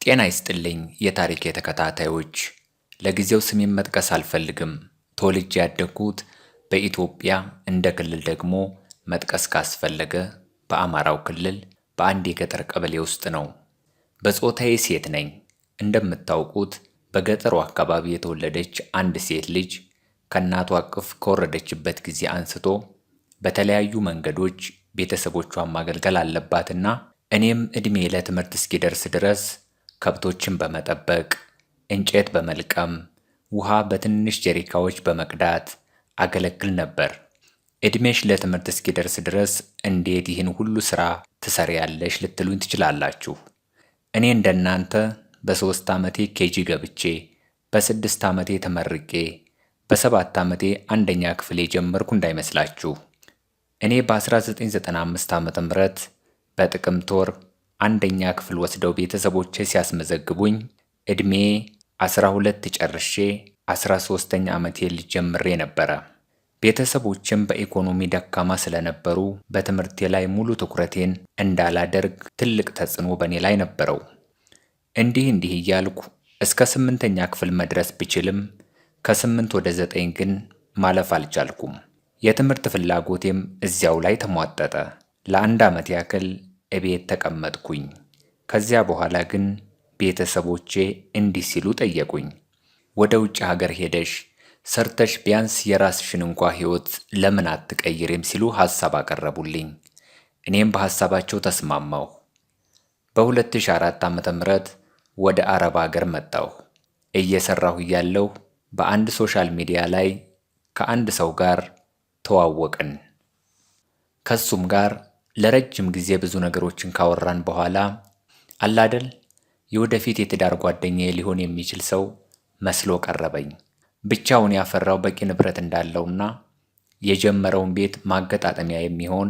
ጤና ይስጥልኝ የታሪክ ተከታታዮች፣ ለጊዜው ስሜን መጥቀስ አልፈልግም። ተወልጄ ያደግኩት በኢትዮጵያ እንደ ክልል ደግሞ መጥቀስ ካስፈለገ በአማራው ክልል በአንድ የገጠር ቀበሌ ውስጥ ነው። በጾታዬ ሴት ነኝ። እንደምታውቁት በገጠሩ አካባቢ የተወለደች አንድ ሴት ልጅ ከእናቷ እቅፍ ከወረደችበት ጊዜ አንስቶ በተለያዩ መንገዶች ቤተሰቦቿን ማገልገል አለባትና እኔም ዕድሜ ለትምህርት እስኪደርስ ድረስ ከብቶችን በመጠበቅ፣ እንጨት በመልቀም፣ ውሃ በትንሽ ጀሪካዎች በመቅዳት አገለግል ነበር። ዕድሜሽ ለትምህርት እስኪደርስ ድረስ እንዴት ይህን ሁሉ ሥራ ትሰሪያለሽ ልትሉኝ ትችላላችሁ። እኔ እንደናንተ በ3 ዓመቴ ኬጂ ገብቼ በ6 ዓመቴ ተመርቄ በ7 ዓመቴ አንደኛ ክፍል የጀመርኩ እንዳይመስላችሁ። እኔ በ1995 ዓ.ም በጥቅምት ወር አንደኛ ክፍል ወስደው ቤተሰቦቼ ሲያስመዘግቡኝ ዕድሜ 12 ጨርሼ 13ኛ ዓመቴ ልጅ ጀምሬ ነበረ። ቤተሰቦችም በኢኮኖሚ ደካማ ስለነበሩ በትምህርቴ ላይ ሙሉ ትኩረቴን እንዳላደርግ ትልቅ ተጽዕኖ በእኔ ላይ ነበረው። እንዲህ እያልኩ እስከ 8ኛ ክፍል መድረስ ብችልም ከ8 ወደ 9 ግን ማለፍ አልቻልኩም። የትምህርት ፍላጎቴም እዚያው ላይ ተሟጠጠ። ለ1 ዓመት ያክል እቤት ተቀመጥኩኝ። ከዚያ በኋላ ግን ቤተሰቦቼ እንዲህ ሲሉ ጠየቁኝ። ወደ ውጭ ሀገር ሄደሽ ሰርተሽ ቢያንስ የራስሽን እንኳ ሕይወት ለምን አትቀይሪም ሲሉ ሐሳብ አቀረቡልኝ። እኔም በሐሳባቸው ተስማማሁ። በ2004 ዓ.ም ወደ አረብ ሀገር መጣሁ። እየሰራሁ እያለሁ በአንድ ሶሻል ሚዲያ ላይ ከአንድ ሰው ጋር ተዋወቅን። ከሱም ጋር ለረጅም ጊዜ ብዙ ነገሮችን ካወራን በኋላ አላደል የወደፊት የትዳር ጓደኛዬ ሊሆን የሚችል ሰው መስሎ ቀረበኝ። ብቻውን ያፈራው በቂ ንብረት እንዳለውና የጀመረውን ቤት ማገጣጠሚያ የሚሆን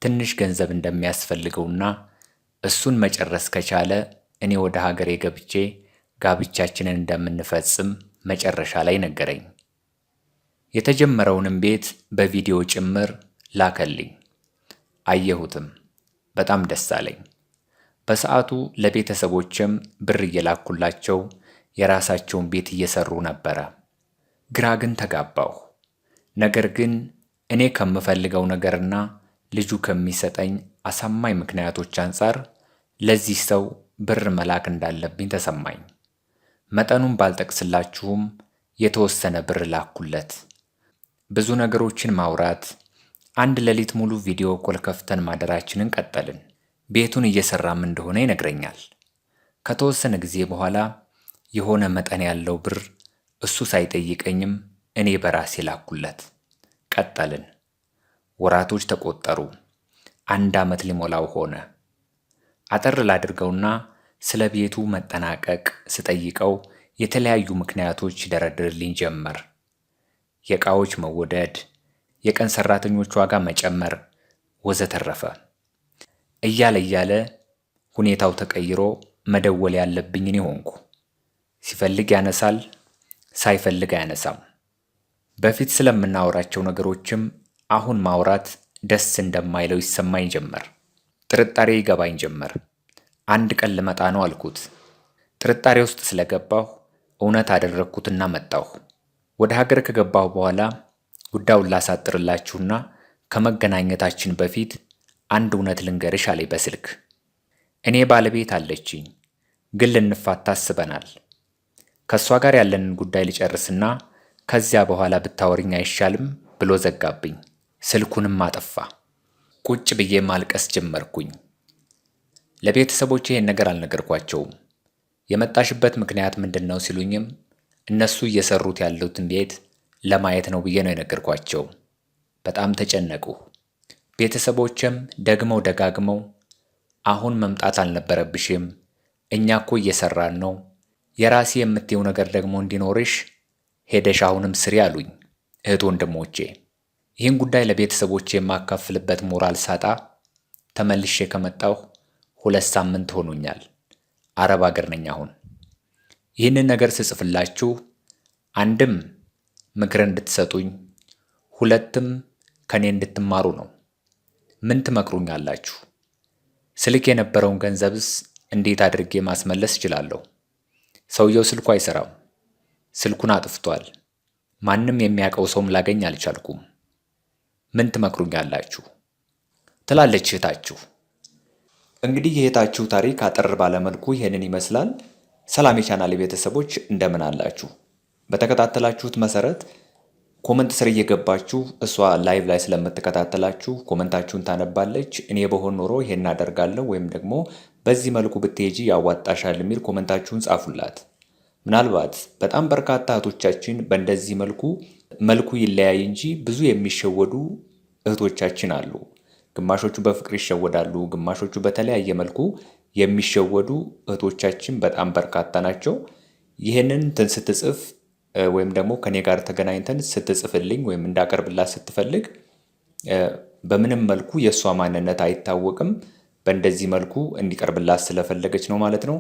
ትንሽ ገንዘብ እንደሚያስፈልገውና እሱን መጨረስ ከቻለ እኔ ወደ ሀገሬ ገብቼ ጋብቻችንን እንደምንፈጽም መጨረሻ ላይ ነገረኝ። የተጀመረውንም ቤት በቪዲዮ ጭምር ላከልኝ። አየሁትም፣ በጣም ደስ አለኝ። በሰዓቱ ለቤተሰቦችም ብር እየላኩላቸው የራሳቸውን ቤት እየሰሩ ነበረ። ግራ ግን ተጋባሁ። ነገር ግን እኔ ከምፈልገው ነገርና ልጁ ከሚሰጠኝ አሳማኝ ምክንያቶች አንጻር ለዚህ ሰው ብር መላክ እንዳለብኝ ተሰማኝ። መጠኑን ባልጠቅስላችሁም የተወሰነ ብር ላኩለት። ብዙ ነገሮችን ማውራት፣ አንድ ሌሊት ሙሉ ቪዲዮ ኮል ከፍተን ማደራችንን ቀጠልን። ቤቱን እየሰራም እንደሆነ ይነግረኛል። ከተወሰነ ጊዜ በኋላ የሆነ መጠን ያለው ብር እሱ ሳይጠይቀኝም እኔ በራሴ ላኩለት። ቀጠልን። ወራቶች ተቆጠሩ። 1 ዓመት ሊሞላው ሆነ። አጠር ላድርገውና ስለ ቤቱ መጠናቀቅ ስጠይቀው የተለያዩ ምክንያቶች ይደረድርልኝ ጀመር። የዕቃዎች መወደድ፣ የቀን ሰራተኞች ዋጋ መጨመር ወዘተረፈ። እያለ ሁኔታው ተቀይሮ መደወል ያለብኝ እኔ ሆንኩ። ሲፈልግ ያነሳል፣ ሳይፈልግ አያነሳም። በፊት ስለምናወራቸው ነገሮችም አሁን ማውራት ደስ እንደማይለው ይሰማኝ ጀመር። ጥርጣሬ ይገባኝ ጀመር። አንድ ቀን ልመጣ ነው አልኩት። ጥርጣሬ ውስጥ ስለገባሁ እውነት አደረግኩትና መጣሁ። ወደ ሀገር ከገባሁ በኋላ ጉዳዩን ላሳጥርላችሁና ከመገናኘታችን በፊት አንድ እውነት ልንገርሽ አለኝ በስልክ። እኔ ባለቤት አለችኝ፣ ግን ልንፋታ አስበናል። ከእሷ ጋር ያለንን ጉዳይ ልጨርስና ከዚያ በኋላ ብታወሪኝ አይሻልም ብሎ ዘጋብኝ። ስልኩንም አጠፋ። ቁጭ ብዬ ማልቀስ ጀመርኩኝ። ለቤተሰቦቼ ይህን ነገር አልነገርኳቸውም። የመጣሽበት ምክንያት ምንድን ነው ሲሉኝም እነሱ እየሰሩት ያሉትን ቤት ለማየት ነው ብዬ ነው የነገርኳቸው። በጣም ተጨነቁ። ቤተሰቦችም ደግመው ደጋግመው አሁን መምጣት አልነበረብሽም፣ እኛ እኮ እየሰራን ነው፣ የራሴ የምትይው ነገር ደግሞ እንዲኖርሽ ሄደሽ አሁንም ስሪ አሉኝ። እህት ወንድሞቼ፣ ይህን ጉዳይ ለቤተሰቦቼ የማካፍልበት ሞራል ሳጣ ተመልሼ ከመጣሁ 2 ሳምንት ሆኖኛል። አረብ አገር ነኝ አሁን። ይህንን ነገር ስጽፍላችሁ አንድም ምክር እንድትሰጡኝ፣ 2ም ከኔ እንድትማሩ ነው። ምን ትመክሩኛላችሁ? ስልክ የነበረውን ገንዘብስ እንዴት አድርጌ ማስመለስ እችላለሁ? ሰውየው ስልኩ አይሰራም። ስልኩን አጥፍቷል። ማንም የሚያውቀው ሰውም ላገኝ አልቻልኩም። ምን ትመክሩኛላችሁ? ትላለች እህታችሁ። እንግዲህ የእህታችሁ ታሪክ አጠር ባለመልኩ ይሄንን ይመስላል። ሰላም የቻናሌ ቤተሰቦች እንደምን አላችሁ? በተከታተላችሁት መሰረት ኮመንት ስር እየገባችሁ እሷ ላይቭ ላይ ስለምትከታተላችሁ ኮመንታችሁን ታነባለች። እኔ በሆን ኖሮ ይሄን አደርጋለሁ ወይም ደግሞ በዚህ መልኩ ብትሄጂ ያዋጣሻል የሚል ኮመንታችሁን ጻፉላት። ምናልባት በጣም በርካታ እህቶቻችን በእንደዚህ መልኩ ይለያይ እንጂ ብዙ የሚሸወዱ እህቶቻችን አሉ። ግማሾቹ በፍቅር ይሸወዳሉ፣ ግማሾቹ በተለያየ መልኩ የሚሸወዱ እህቶቻችን በጣም በርካታ ናቸው። ይህንን ስትጽፍ ወይም ደግሞ ከኔ ጋር ተገናኝተን ስትጽፍልኝ ወይም እንዳቀርብላት ስትፈልግ በምንም መልኩ የእሷ ማንነት አይታወቅም። በእንደዚህ መልኩ እንዲቀርብላት ስለፈለገች ነው ማለት ነው።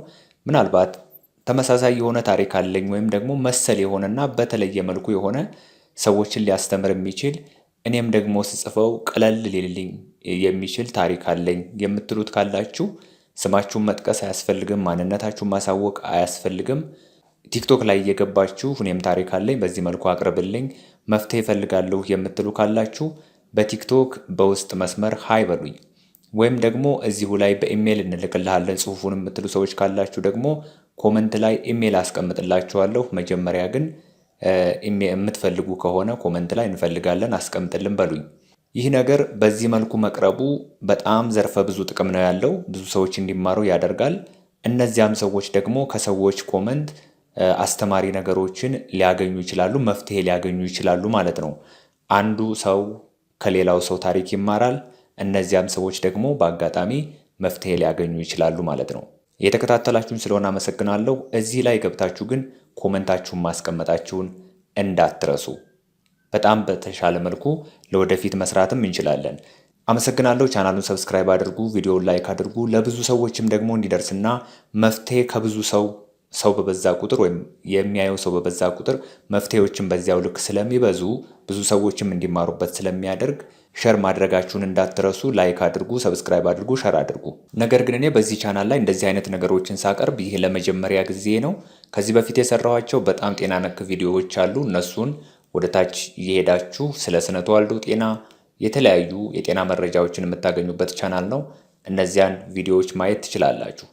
ምናልባት ተመሳሳይ የሆነ ታሪክ አለኝ ወይም ደግሞ መሰል የሆነና በተለየ መልኩ የሆነ ሰዎችን ሊያስተምር የሚችል እኔም ደግሞ ስጽፈው ቀለል ሊልልኝ የሚችል ታሪክ አለኝ የምትሉት ካላችሁ ስማችሁን መጥቀስ አያስፈልግም፣ ማንነታችሁን ማሳወቅ አያስፈልግም። ቲክቶክ ላይ እየገባችሁ እኔም ታሪክ አለኝ በዚህ መልኩ አቅርብልኝ፣ መፍትሄ እፈልጋለሁ የምትሉ ካላችሁ በቲክቶክ በውስጥ መስመር ሃይ በሉኝ። ወይም ደግሞ እዚሁ ላይ በኢሜይል እንልክልሃለን ጽሁፉን የምትሉ ሰዎች ካላችሁ ደግሞ ኮመንት ላይ ኢሜይል አስቀምጥላችኋለሁ። መጀመሪያ ግን የምትፈልጉ ከሆነ ኮመንት ላይ እንፈልጋለን አስቀምጥልን በሉኝ። ይህ ነገር በዚህ መልኩ መቅረቡ በጣም ዘርፈ ብዙ ጥቅም ነው ያለው። ብዙ ሰዎች እንዲማሩ ያደርጋል። እነዚያም ሰዎች ደግሞ ከሰዎች ኮመንት አስተማሪ ነገሮችን ሊያገኙ ይችላሉ፣ መፍትሄ ሊያገኙ ይችላሉ ማለት ነው። አንዱ ሰው ከሌላው ሰው ታሪክ ይማራል። እነዚያም ሰዎች ደግሞ በአጋጣሚ መፍትሄ ሊያገኙ ይችላሉ ማለት ነው። የተከታተላችሁን ስለሆነ አመሰግናለሁ። እዚህ ላይ ገብታችሁ ግን ኮመንታችሁን ማስቀመጣችሁን እንዳትረሱ። በጣም በተሻለ መልኩ ለወደፊት መስራትም እንችላለን። አመሰግናለሁ። ቻናሉን ሰብስክራይብ አድርጉ፣ ቪዲዮውን ላይክ አድርጉ። ለብዙ ሰዎችም ደግሞ እንዲደርስና መፍትሄ ከብዙ ሰው በበዛ ቁጥር ወይም የሚያየው ሰው በበዛ ቁጥር መፍትሄዎችን በዚያው ልክ ስለሚበዙ ብዙ ሰዎችም እንዲማሩበት ስለሚያደርግ ሸር ማድረጋችሁን እንዳትረሱ። ላይክ አድርጉ፣ ሰብስክራይብ አድርጉ፣ ሸር አድርጉ። ነገር ግን እኔ በዚህ ቻናል ላይ እንደዚህ አይነት ነገሮችን ሳቀርብ ይህ ለመጀመሪያ ጊዜ ነው። ከዚህ በፊት የሰራኋቸው በጣም ጤና ነክ ቪዲዮዎች አሉ። እነሱን ወደ ታች እየሄዳችሁ ስለ ስነ ተዋልዶ ጤና የተለያዩ የጤና መረጃዎችን የምታገኙበት ቻናል ነው። እነዚያን ቪዲዮዎች ማየት ትችላላችሁ።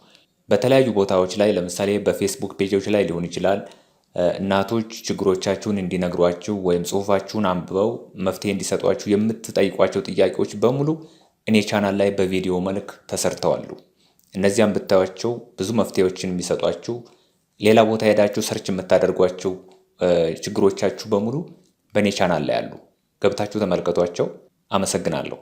በተለያዩ ቦታዎች ላይ ለምሳሌ በፌስቡክ ፔጆች ላይ ሊሆን ይችላል እናቶች ችግሮቻችሁን እንዲነግሯችሁ ወይም ጽሁፋችሁን አንብበው መፍትሄ እንዲሰጧችሁ የምትጠይቋቸው ጥያቄዎች በሙሉ እኔ ቻናል ላይ በቪዲዮ መልክ ተሰርተዋሉ። እነዚያም ብታዩአቸው ብዙ መፍትሄዎችን የሚሰጧችሁ፣ ሌላ ቦታ ሄዳችሁ ሰርች የምታደርጓቸው ችግሮቻችሁ በሙሉ በእኔ ቻናል ላይ አሉ። ገብታችሁ ተመልከቷቸው። አመሰግናለሁ።